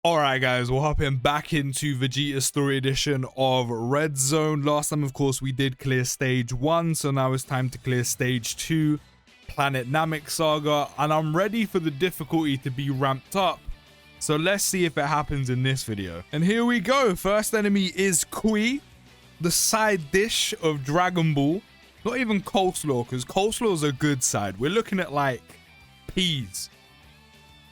Alright guys, we're hopping back into Vegeta's story edition of Red Zone. Last time, of course, we did clear stage 1, so now it's time to clear stage 2, Planet NAMEK Saga, and I'm ready for the difficulty to be ramped up. So let's see if it happens in this video. And here we go. First enemy is Kui, the side dish of Dragon Ball. Not even coleslaw, because coleslaw is a good side. We're looking at like peas.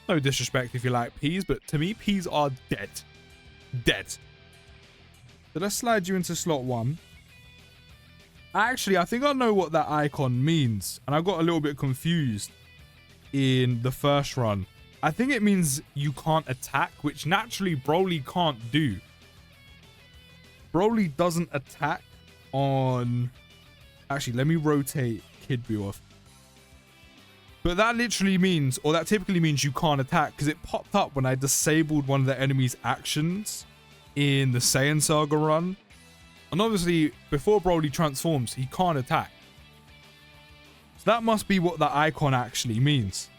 No disrespect if you like peas, but to me, peas are dead. Dead. So let's slide you into slot 1. Actually, I think I know what that icon means. And I got a little bit confused in the first run. I think it means you can't attack, which naturally Broly can't do. Broly doesn't attack on... Actually, let me rotate Kid Buu off. But that literally means, or that typically means you can't attack, because it popped up when I disabled one of the enemy's actions in the Saiyan Saga run. And obviously, before Broly transforms, he can't attack. So that must be what that icon actually means.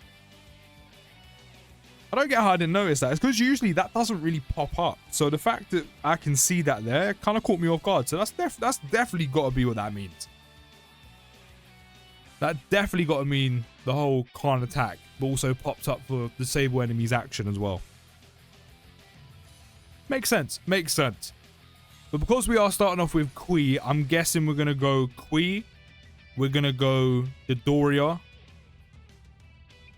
I don't get how I didn't notice that. It's because usually that doesn't really pop up. So the fact that I can see that there kind of caught me off guard. So that's definitely got to be what that means. That definitely got to mean the whole can't attack, but also popped up for disable enemy's action as well. Makes sense. Makes sense. But because we are starting off with Kui, I'm guessing we're going to go Kui. We're going to go Dodoria.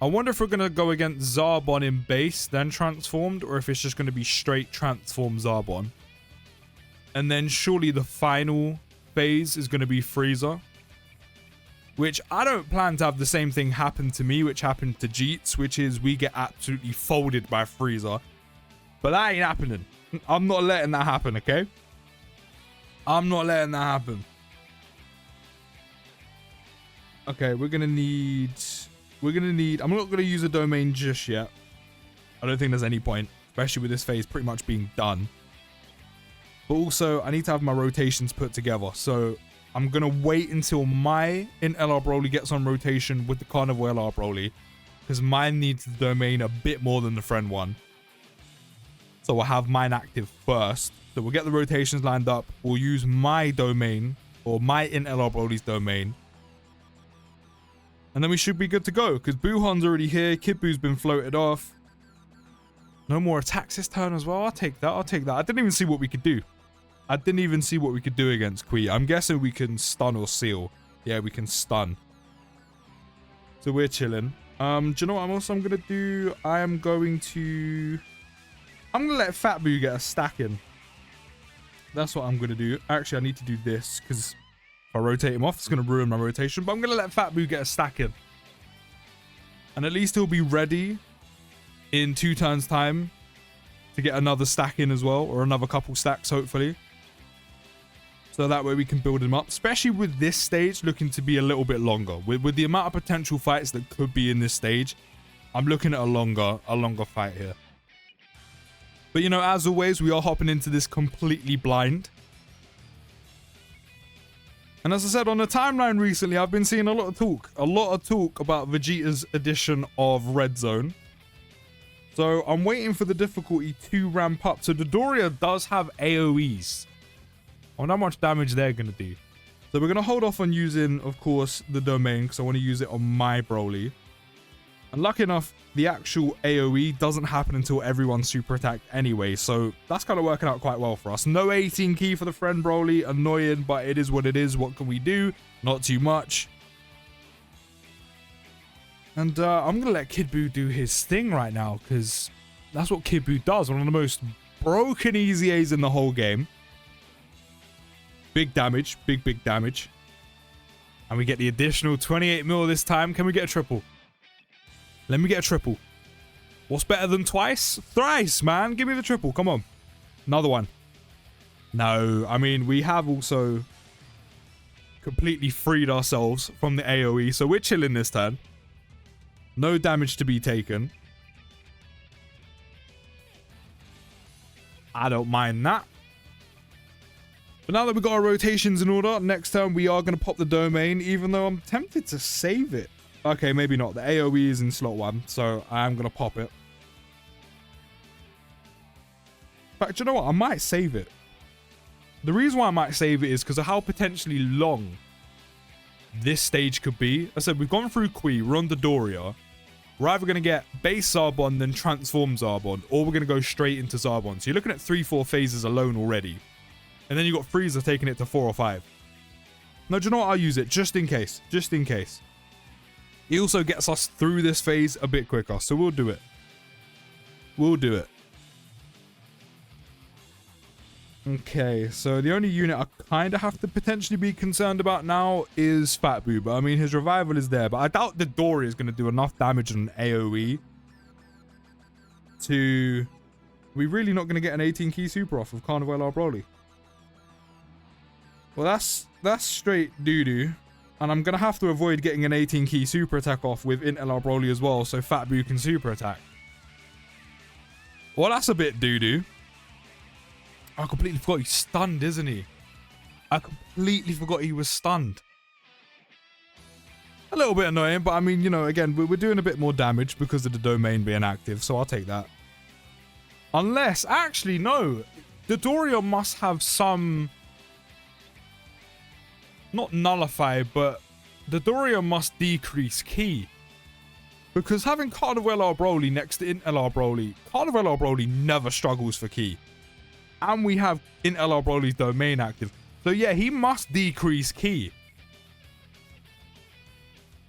I wonder if we're going to go against Zarbon in base, then transformed, or if it's just going to be straight transform Zarbon. And then surely the final phase is going to be Frieza. Which I don't plan to have the same thing happen to me, which happened to Jeets, which is we get absolutely folded by Frieza. But that ain't happening. I'm not letting that happen, okay? I'm not letting that happen. Okay, we're gonna need... I'm not gonna use a domain just yet. I don't think there's any point, especially with this phase pretty much being done. But also, I need to have my rotations put together, so... I'm going to wait until my LR Broly gets on rotation with the Carnival LR Broly. Because mine needs the domain a bit more than the friend one. So we'll have mine active first. So we'll get the rotations lined up. We'll use my domain. Or my LR Broly's domain. And then we should be good to go. Because Buhan's already here. Kid Buu's been floated off. No more attacks this turn as well. I'll take that. I'll take that. I didn't even see what we could do. I didn't even see what we could do against Kui. I'm guessing we can stun or seal. Yeah, we can stun. So we're chilling. Do you know what I'm going to do? I'm going to let Fat Buu get a stack in. That's what I'm going to do. Actually, I need to do this because if I rotate him off, it's going to ruin my rotation. But I'm going to let Fat Buu get a stack in. And at least he'll be ready in 2 turns' time to get another stack in as well. Or another couple stacks, hopefully. So that way we can build him up, especially with this stage looking to be a little bit longer. With the amount of potential fights that could be in this stage, I'm looking at a longer fight here. But you know, as always, we are hopping into this completely blind. And as I said, on the timeline recently, I've been seeing a lot of talk about Vegeta's edition of Red Zone. So I'm waiting for the difficulty to ramp up. So Dodoria does have AoEs. I wonder how much damage they're going to do. So we're going to hold off on using, of course, the domain because I want to use it on my Broly. And lucky enough, the actual AoE doesn't happen until everyone's super attacked anyway. So that's kind of working out quite well for us. No 18 key for the friend Broly. Annoying, but it is what it is. What can we do? Not too much. And I'm going to let Kid Buu do his thing right now because that's what Kid Buu does. One of the most broken easy A's in the whole game. Big damage. Big damage. And we get the additional 28 mil this time. Can we get a triple? Let me get a triple. What's better than twice? Thrice, man. Give me the triple. Come on. Another one. No. I mean, we have also completely freed ourselves from the AoE. So we're chilling this turn. No damage to be taken. I don't mind that. But now that we've got our rotations in order, next turn we are going to pop the domain, even though I'm tempted to save it. Okay, maybe not. The AoE is in slot 1, so I am going to pop it. In fact, you know what? I might save it. The reason why I might save it is because of how potentially long this stage could be. I said, we've gone through Qui, we're on Dodoria. We're either going to get base Zarbon, then transform Zarbon, or we're going to go straight into Zarbon. So you're looking at 3-4 phases alone already. And then you got Frieza taking it to 4 or 5. No, do you know what? I'll use it just in case. Just in case. He also gets us through this phase a bit quicker. So we'll do it. We'll do it. Okay, so the only unit I kind of have to potentially be concerned about now is Fat Boo. But I mean, his revival is there. But I doubt the Dory is going to do enough damage on AoE to... We're really not going to get an 18 key super off of Carnival LR Broly. Well, that's straight doo-doo. And I'm going to have to avoid getting an 18 key super attack off with Int LR Broly as well. So Fat Boo can super attack. Well, that's a bit doo-doo. I completely forgot he's stunned, isn't he? I completely forgot he was stunned. A little bit annoying, but I mean, you know, again, we're doing a bit more damage because of the domain being active, so I'll take that. Unless, actually, no. Dodoria must have some... Not nullify, but Dodoria must decrease ki. Because having Carnival LR Broly next to Int LR Broly, Carnival LR Broly never struggles for ki. And we have Int LR Broly's domain active. So yeah, he must decrease ki.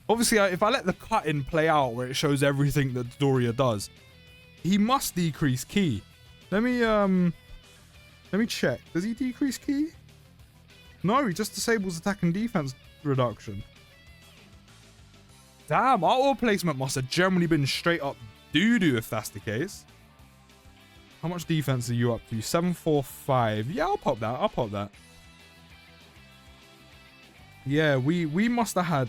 Obviously, if I let the cut-in play out where it shows everything that Dodoria does, he must decrease ki. Let me check. Does he decrease ki? No, he just disables attack and defense reduction. Damn, our auto placement must have generally been straight up doo-doo if that's the case. How much defense are you up to? 745. Yeah, I'll pop that. I'll pop that. Yeah, we must have had...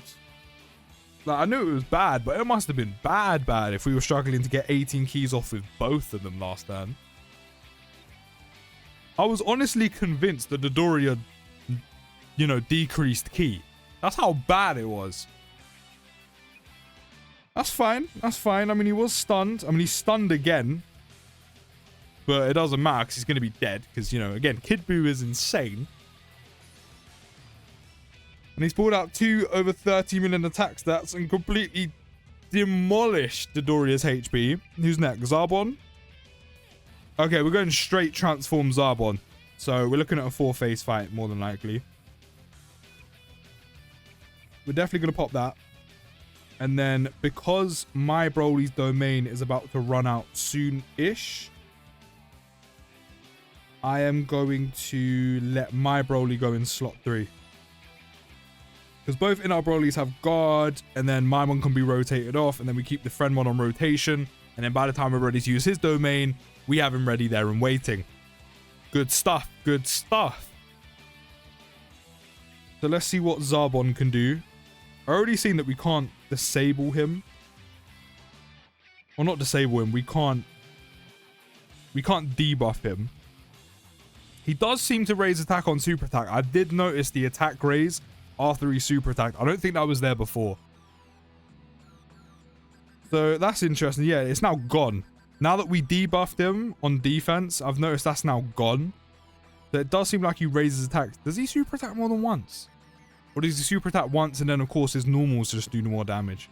Like, I knew it was bad, but it must have been bad if we were struggling to get 18 keys off with both of them last turn. I was honestly convinced that Dodoria, you know, decreased ki. That's how bad it was. That's fine. That's fine. I mean, he was stunned. I mean, he's stunned again. But it doesn't matter because he's going to be dead. Because, you know, again, Kid Buu is insane. And he's pulled out 2 over 30 million attack stats and completely demolished Dodoria's HP. Who's next? Zarbon? Okay, we're going straight transform Zarbon. So we're looking at a 4-phase fight, more than likely. We're definitely going to pop that. And then, because my Broly's domain is about to run out soon-ish, I am going to let my Broly go in slot 3. Because both in our Brolys have guard, and then my one can be rotated off, and then we keep the friend one on rotation, and then by the time we're ready to use his domain, we have him ready there and waiting. Good stuff, good stuff. So let's see what Zarbon can do. I already seen that we can't disable him. Well, not disable him, we can't debuff him. He does seem to raise attack on super attack. I did notice the attack raise after he super attacked. I don't think that was there before. So that's interesting. Yeah, it's now gone. Now that we debuffed him on defense, I've noticed that's now gone. So it does seem like he raises attack. Does he super attack more than once? Or does he super attack once and then of course his normals just do more damage?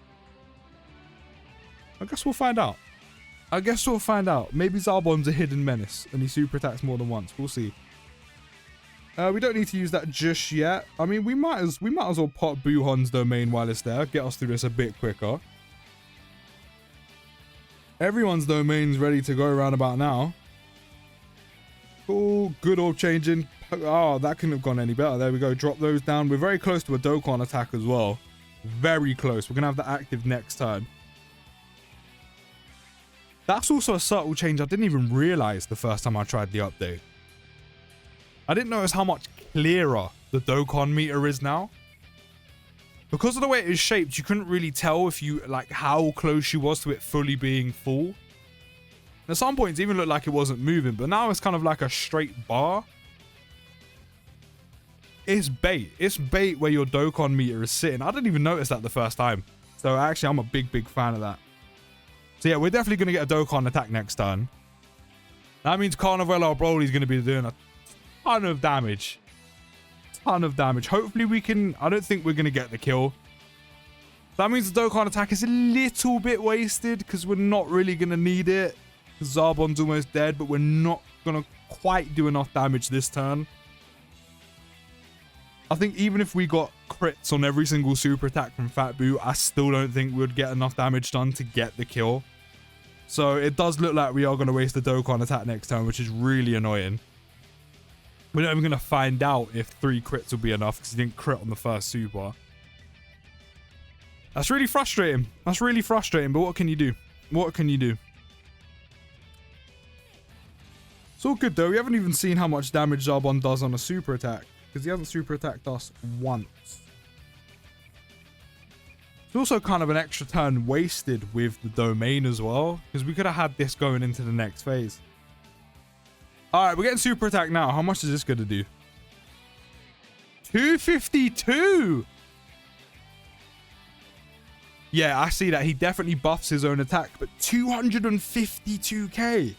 I guess we'll find out. I guess we'll find out. Maybe Zarbon's a hidden menace and he super attacks more than once. We'll see. We don't need to use that just yet. I mean, we might as well pop Buhan's domain while it's there. Get us through this a bit quicker. Everyone's domain's ready to go around about now. Cool. Good orb changing. Oh, that couldn't have gone any better. There we go. Drop those down. We're very close to a Dokkan attack as well. Very close. We're going to have that active next turn. That's also a subtle change I didn't even realize the first time I tried the update. I didn't notice how much clearer the Dokkan meter is now. Because of the way it is shaped, you couldn't really tell if you, like, how close she was to it fully being full. At some points, it even looked like it wasn't moving, but now it's kind of like a straight bar. It's bait. It's bait where your Dokkan meter is sitting. I didn't even notice that the first time. So actually, I'm a big fan of that. So yeah, we're definitely going to get a Dokkan attack next turn. That means Carnival Broly is going to be doing a ton of damage. Ton of damage. Hopefully we can... I don't think we're going to get the kill. That means the Dokkan attack is a little bit wasted because we're not really going to need it. Zarbon's almost dead, but we're not going to quite do enough damage this turn. I think even if we got crits on every single super attack from Fat Boo, I still don't think we'd get enough damage done to get the kill. So it does look like we are going to waste the Dokkan attack next turn, which is really annoying. We're not even going to find out if 3 crits will be enough because he didn't crit on the first super. That's really frustrating. That's really frustrating, but what can you do? What can you do? It's all good though. We haven't even seen how much damage Zarbon does on a super attack because he hasn't super attacked us once. It's also kind of an extra turn wasted with the domain as well because we could have had this going into the next phase. All right, we're getting super attack now. How much is this going to do? 252. Yeah, I see that. He definitely buffs his own attack, but 252k.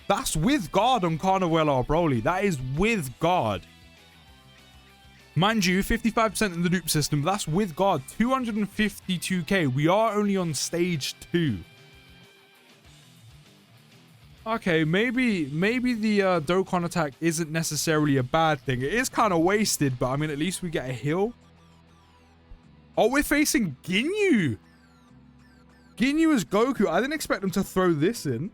That's with guard on Carnival Broly. That is with guard. Mind you, 55% in the dupe system. That's with guard. 252k. We are only on stage 2. Okay, maybe the Dokkan attack isn't necessarily a bad thing. It is kind of wasted, but I mean, at least we get a heal. Oh, we're facing Ginyu. Ginyu is Goku. I didn't expect them to throw this in.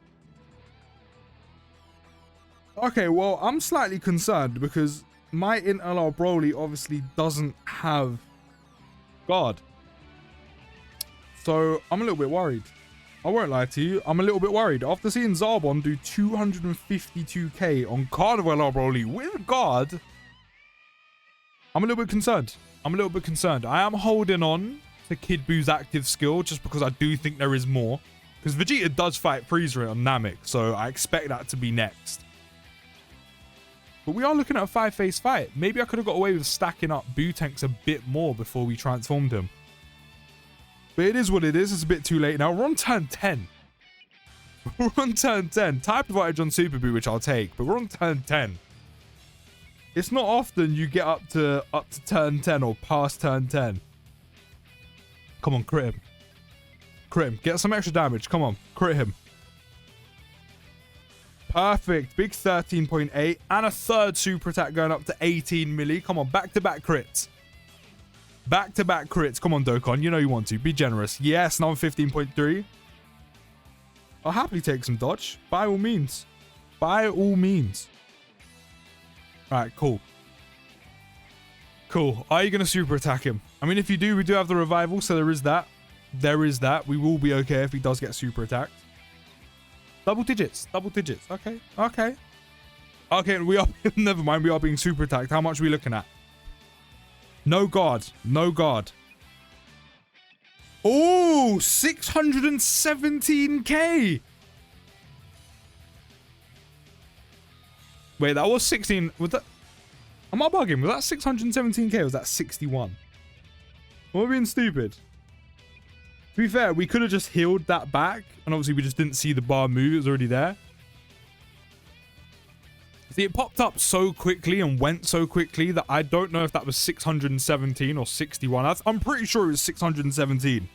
Okay, well, I'm slightly concerned because my LR Broly obviously doesn't have guard. So I'm a little bit worried. I won't lie to you. I'm a little bit worried. After seeing Zarbon do 252k on Carnival Broly with guard, I'm a little bit concerned. I'm a little bit concerned. I am holding on to Kid Boo's active skill just because I do think there is more. Because Vegeta does fight Frieza on Namek, so I expect that to be next. But we are looking at a 5-phase fight. Maybe I could have got away with stacking up Boo tanks a bit more before we transformed him. But it is what it is. It's a bit too late now. We're on turn 10. We're on turn 10. Type advantage on Super Boo, which I'll take. But we're on turn 10. It's not often you get up to turn 10 or past turn 10. Come on, crit him. Crit him. Get some extra damage. Come on, crit him. Perfect. Big 13.8 and a third super attack going up to 18 milli. Come on, back-to-back crits. Back-to-back crits. Come on, Dokkan. You know you want to. Be generous. Yes, now I'm 15.3. I'll happily take some dodge. By all means. By all means. Alright, cool. Cool. Are you going to super attack him? I mean, if you do, we do have the revival, so there is that. There is that. We will be okay if he does get super attacked. Double digits. Double digits. Okay. Okay. Okay, we are... Never mind, we are being super attacked. How much are we looking at? No guard. No guard. Oh, 617k. Wait, that was 16. Was that... Am I bugging? Was that 617k or was that 61? Am I being stupid? To be fair, we could have just healed that back. And obviously we just didn't see the bar move. It was already there. See, it popped up so quickly and went so quickly that I don't know if that was 617 or 61. I'm pretty sure it was 617.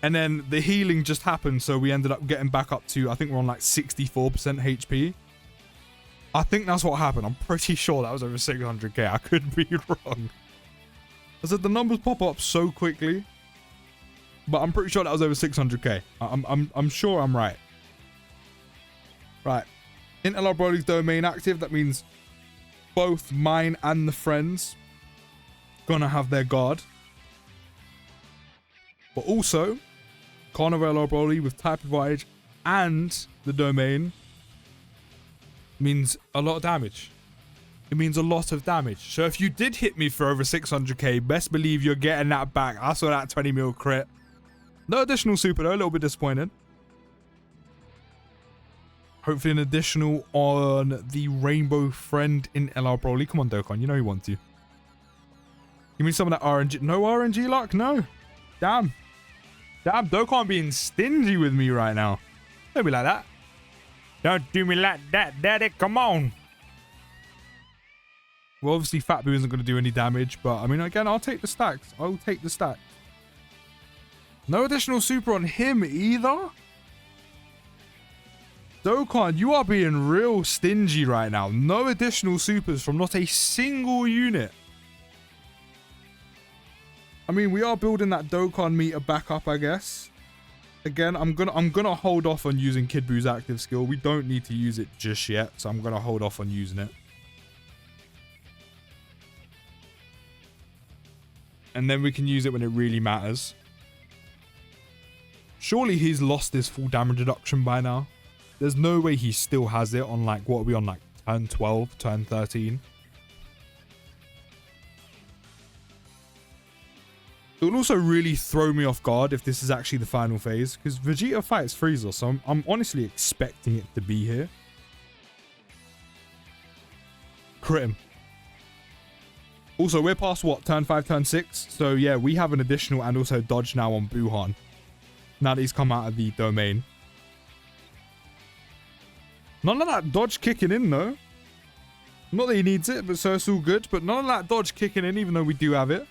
And then the healing just happened. So we ended up getting back up to, I think we're on like 64% HP. I think that's what happened. I'm pretty sure that was over 600k. I could be wrong. I said the numbers pop up so quickly. But I'm pretty sure that was over 600k. I'm sure I'm right. Right. LR Broly's domain active. That means both mine and the friends gonna have their guard. But also, Carnival Broly with type advantage and the domain means a lot of damage. It means a lot of damage. So if you did hit me for over 600k, best believe you're getting that back. I saw that 20 mil crit. No additional super though, a little bit disappointed. Hopefully an additional on the rainbow friend in LR Broly. Come on, Dokkan, you know you want to. Give me some of that RNG. No RNG luck? No. Damn. Damn, Dokkan being stingy with me right now. Don't be like that. Don't do me like that, daddy. Come on. Well, obviously, Fat Boo isn't going to do any damage, but I mean, again, I'll take the stacks. I'll take the stacks. No additional super on him either. Dokkan, you are being real stingy right now. No additional supers from not a single unit. I mean, we are building that Dokkan meter back up, I guess. Again, I'm gonna hold off on using Kid Boo's active skill. We don't need to use it just yet, so I'm gonna hold off on using it. And then we can use it when it really matters. Surely he's lost his full damage reduction by now. There's no way he still has it on, like, what are we on, like, turn 12, turn 13? It would also really throw me off guard if this is actually the final phase, because Vegeta fights Frieza, so I'm honestly expecting it to be here. Crit him. Also, we're past, what, turn 5, turn 6? So, yeah, we have an additional and also dodge now on Buhan. Now that he's come out of the domain. None of that dodge kicking in, though. Not that he needs it, but so it's all good. But none of that dodge kicking in, even though we do have it.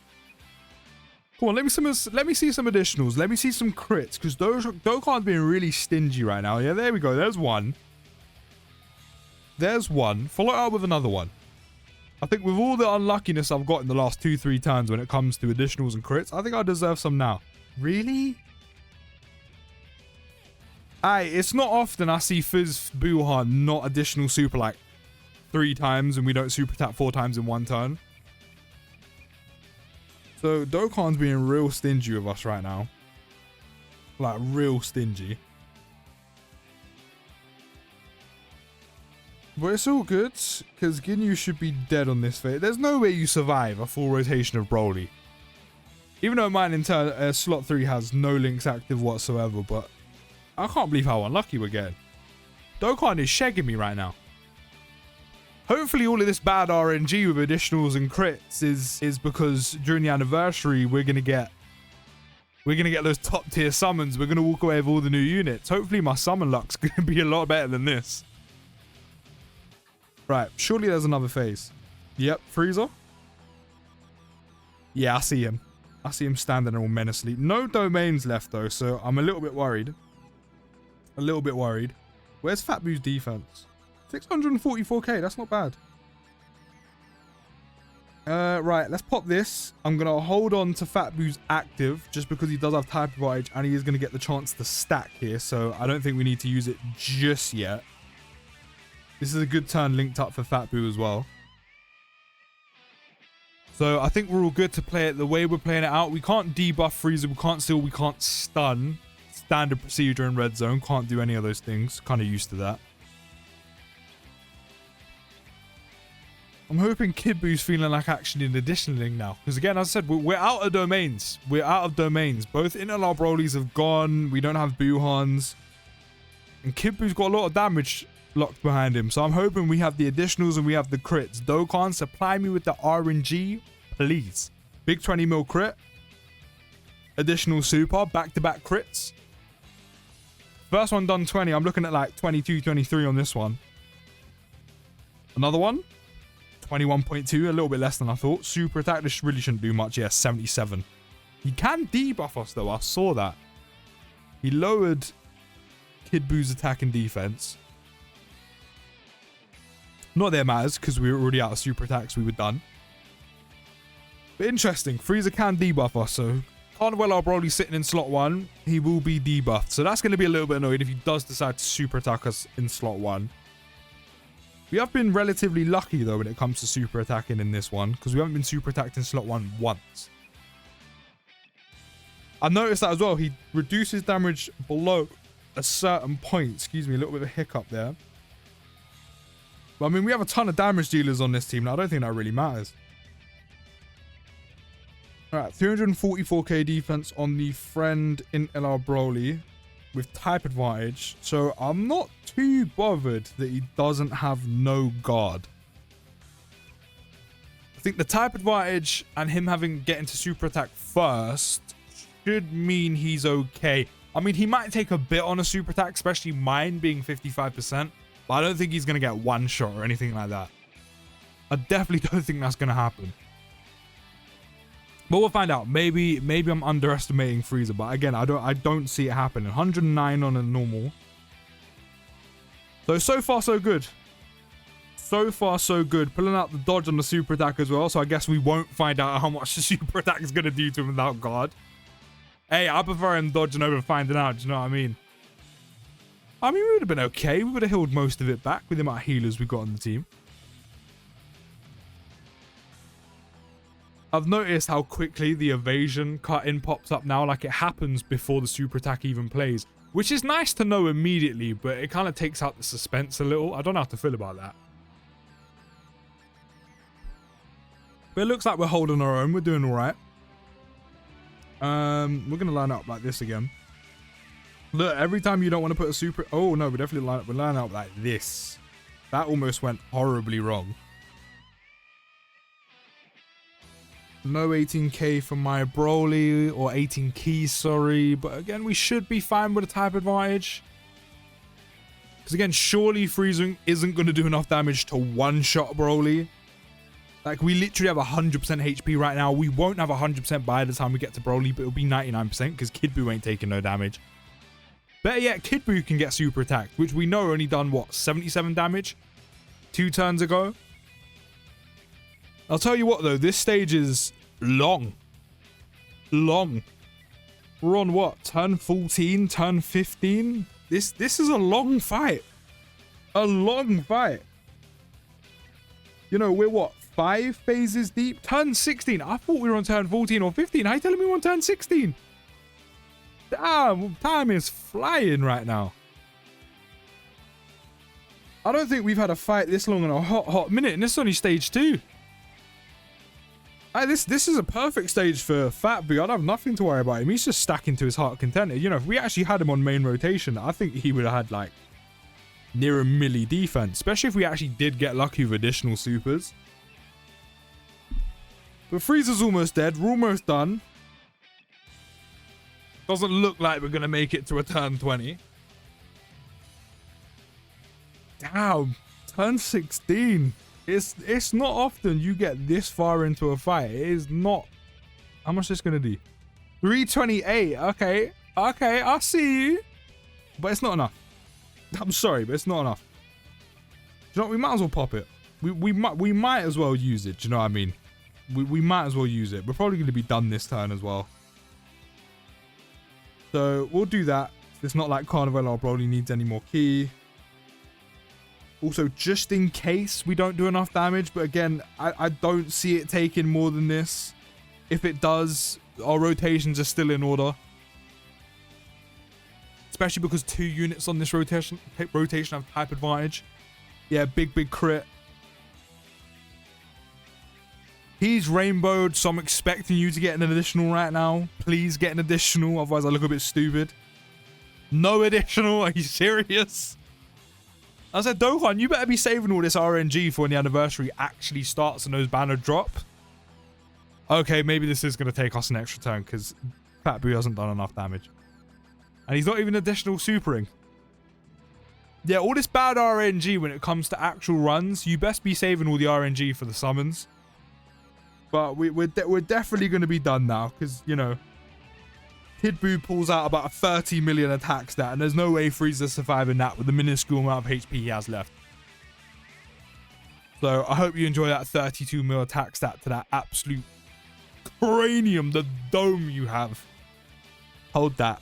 Come on, let me see some additionals. Let me see some crits, because Dokkan's being really stingy right now. Yeah, there we go. There's one. There's one. Follow it up with another one. I think with all the unluckiness I've got in the last 2-3 turns when it comes to additionals and crits, I think I deserve some now. Really? It's not often I see Fizz Buhan not additional super like 3 times and we don't super tap 4 times in one turn. So Dokkan's being real stingy with us right now. Like, real stingy. But it's all good, because Ginyu should be dead on this phase. There's no way you survive a full rotation of Broly. Even though mine in turn, slot 3 has no links active whatsoever, but I can't believe how unlucky we're getting. Dokkan is shagging me right now. Hopefully all of this bad RNG with additionals and crits is because during the anniversary we're gonna get those top tier summons. We're gonna walk away with all the new units. Hopefully my summon luck's gonna be a lot better than this. Right, surely there's another phase. Yep, Frieza. Yeah, I see him. I see him standing all menacingly. No domains left though, so I'm a little bit worried. A little bit worried. Where's Fat Boo's defense? 644k, that's not bad. Right, let's pop this. I'm going to hold on to Fat Boo's active just because he does have type advantage and he is going to get the chance to stack here. So I don't think we need to use it just yet. This is a good turn linked up for Fat Boo as well. So I think we're all good to play it the way we're playing it out. We can't debuff Frieza, we can't seal, we can't stun. Standard procedure in red zone. Can't do any of those things. Kind of used to that. I'm hoping Kid Boo's feeling like actually an additional link now. Because again, as I said, we're out of domains. We're out of domains. Both Interlar Brolys have gone. We don't have Buhans. And Kid Boo's got a lot of damage locked behind him. So I'm hoping we have the additionals and we have the crits. Dokkan, supply me with the RNG, please. Big 20 mil crit. Additional super. Back-to-back crits. First one done 20. I'm looking at like 22, 23 on this one. Another one. 21.2, a little bit less than I thought. Super attack, this really shouldn't do much. Yeah, 77. He can debuff us though, I saw that. He lowered Kid Boo's attack and defense. Not that it matters, because we were already out of super attacks, we were done. But interesting, Frieza can debuff us, so Carnival Broly sitting in slot 1, he will be debuffed. So that's going to be a little bit annoying if he does decide to super attack us in slot 1. We have been relatively lucky, though, when it comes to super attacking in this one, because we haven't been super attacked in slot 1 once. I noticed that as well. He reduces damage below a certain point. Excuse me, a little bit of a hiccup there. But, I mean, we have a ton of damage dealers on this team. Now, I don't think that really matters. Alright, 344k defense on the friend in LR Broly with type advantage. So I'm not too bothered that he doesn't have no guard. I think the type advantage and him getting to super attack first should mean he's okay. I mean, he might take a bit on a super attack, especially mine being 55%, but I don't think he's going to get one shot or anything like that. I definitely don't think that's going to happen. But we'll find out. Maybe I'm underestimating Frieza, but again, I don't see it happening. 109 on a normal. So far so good. So far so good. Pulling out the dodge on the super attack as well, so I guess we won't find out how much the super attack is going to do to him without guard. Hey, I prefer him dodging over finding out, do you know what I mean? I mean, we would have been okay. We would have healed most of it back with the amount of healers we got on the team. I've noticed how quickly the evasion cut-in pops up now, like it happens before the super attack even plays, which is nice to know immediately, but it kind of takes out the suspense a little. I don't know how to feel about that. But it looks like we're holding our own. We're doing all right. We're going to line up like this again. Look, every time you don't want to put a super... Oh, no, we definitely line up. We're lining up like this. That almost went horribly wrong. No 18k for my Broly, or 18 keys, sorry. But again, we should be fine with a type advantage. Because again, surely freezing isn't going to do enough damage to one-shot Broly. Like, we literally have 100% HP right now. We won't have 100% by the time we get to Broly, but it'll be 99% because Kid Buu ain't taking no damage. Better yet, Kid Buu can get super attacked, which we know only done, what, 77 damage 2 turns ago? I'll tell you what, though, this stage is long. Long. We're on, what, turn 14, turn 15? This is a long fight. A long fight. You know, we're, what, 5 phases deep? Turn 16. I thought we were on turn 14 or 15. How are you telling me we're on turn 16? Damn, time is flying right now. I don't think we've had a fight this long in a hot minute, and this is only stage 2. This is a perfect stage for Fat Buu. I'd have nothing to worry about him. He's just stacking to his heart content. You know, if we actually had him on main rotation, I think he would have had, like, near a milli defense, especially if we actually did get lucky with additional supers. But Frieza's almost dead. We're almost done. Doesn't look like we're going to make it to a turn 20. Damn. Turn 16. It's not often you get this far into a fight. It is not. How much is this going to do? 328. Okay. Okay, I see you. But it's not enough. I'm sorry, but it's not enough. Do you know what? We might as well pop it. We might as well use it. Do you know what I mean? We might as well use it. We're probably going to be done this turn as well. So we'll do that. It's not like Carnival or Broly needs any more key. Also, just in case we don't do enough damage. But again, I don't see it taking more than this. If it does, our rotations are still in order. Especially because 2 units on this rotation have type advantage. Yeah, big crit. He's rainbowed, so I'm expecting you to get an additional right now. Please get an additional, otherwise I look a bit stupid. No additional, are you serious? I said, Dokkan, you better be saving all this RNG for when the anniversary actually starts and those banners drop. Okay, maybe this is going to take us an extra turn because Fat Buu hasn't done enough damage. And he's not even additional supering. Yeah, all this bad RNG when it comes to actual runs, you best be saving all the RNG for the summons. But we're definitely going to be done now because, you know, Kid Buu pulls out about a 30 million attack stat, and there's no way Frieza's surviving that with the minuscule amount of HP he has left. So I hope you enjoy that 32 mil attack stat to that absolute cranium, the dome you have. Hold that.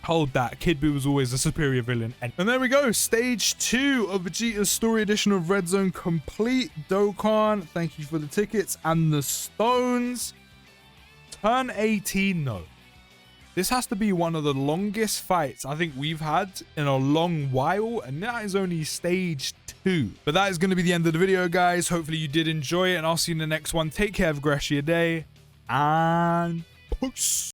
Hold that. Kid Buu was always a superior villain. And there we go. Stage 2 of Vegeta's Story Edition of Red Zone complete. Dokkan, thank you for the tickets and the stones. Turn 18, no. This has to be one of the longest fights I think we've had in a long while. And that is only stage 2. But that is going to be the end of the video, guys. Hopefully you did enjoy it. And I'll see you in the next one. Take care. Have a great rest of your day. And peace.